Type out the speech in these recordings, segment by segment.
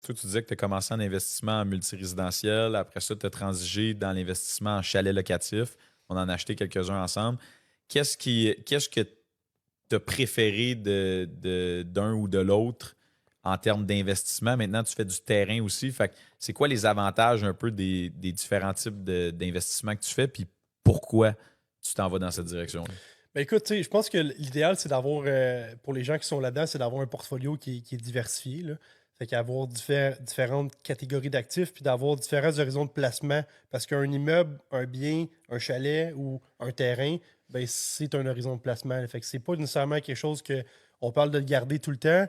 toi, tu disais que tu as commencé en investissement en multirésidentiel. Après ça, tu as transigé dans l'investissement en chalet locatif. On en a acheté quelques-uns ensemble. Qu'est-ce que tu as préféré d'un ou de l'autre en termes d'investissement? Maintenant, tu fais du terrain aussi. Fait que c'est quoi les avantages un peu des différents types d'investissements que tu fais? Puis pourquoi tu t'en vas dans cette direction-là? Ben écoute, tu sais, je pense que l'idéal, c'est d'avoir, pour les gens qui sont là-dedans, c'est d'avoir un portfolio qui est diversifié, là. Fait qu'avoir différentes catégories d'actifs, puis d'avoir différents horizons de placement. Parce qu'un immeuble, un bien, un chalet ou un terrain, ben c'est un horizon de placement, là. Fait que c'est pas nécessairement quelque chose que on parle de le garder tout le temps.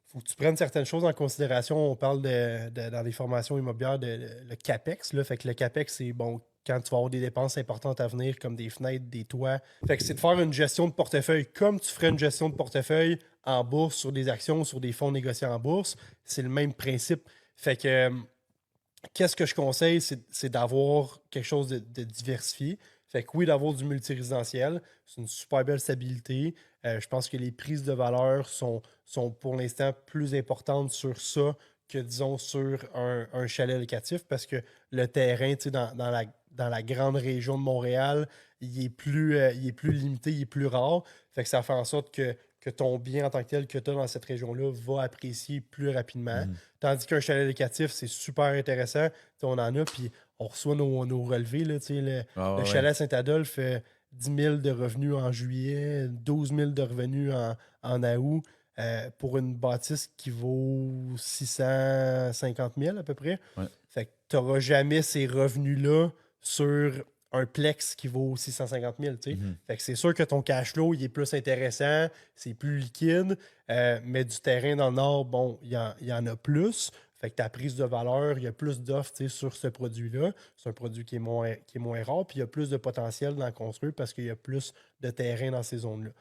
Faut que tu prennes certaines choses en considération. On parle dans les formations immobilières le CAPEX, là. Fait que le CAPEX, c'est bon, quand tu vas avoir des dépenses importantes à venir, comme des fenêtres, des toits. Fait que c'est de faire une gestion de portefeuille comme tu ferais une gestion de portefeuille en bourse, sur des actions, sur des fonds négociés en bourse. C'est le même principe. Fait que qu'est-ce que je conseille, c'est d'avoir quelque chose de diversifié. Fait que oui, d'avoir du multirésidentiel, c'est une super belle stabilité. Je pense que les prises de valeur sont pour l'instant plus importantes sur ça que, disons, sur un chalet locatif parce que le terrain, tu sais, dans la grande région de Montréal, il est plus limité, il est plus rare. Fait que ça fait en sorte que ton bien en tant que tel que tu as dans cette région-là va apprécier plus rapidement. Mhm. Tandis qu'un chalet locatif, c'est super intéressant. Tu sais, on en a, puis on reçoit nos relevés. Là, tu sais, le Ah ouais. chalet Saint-Adolphe fait 10 000 de revenus en juillet, 12 000 de revenus en août, pour une bâtisse qui vaut 650 000 à peu près. Ouais. Fait que tu n'auras jamais ces revenus-là sur un plex qui vaut 650 000. Tu sais. Mhm. Fait que c'est sûr que ton cash flow il est plus intéressant, c'est plus liquide, mais du terrain dans le nord, bon, il y en a plus. Fait que ta prise de valeur, il y a plus d'offres tu sais, sur ce produit-là. C'est un produit qui est moins rare, puis il y a plus de potentiel d'en construire parce qu'il y a plus de terrain dans ces zones-là.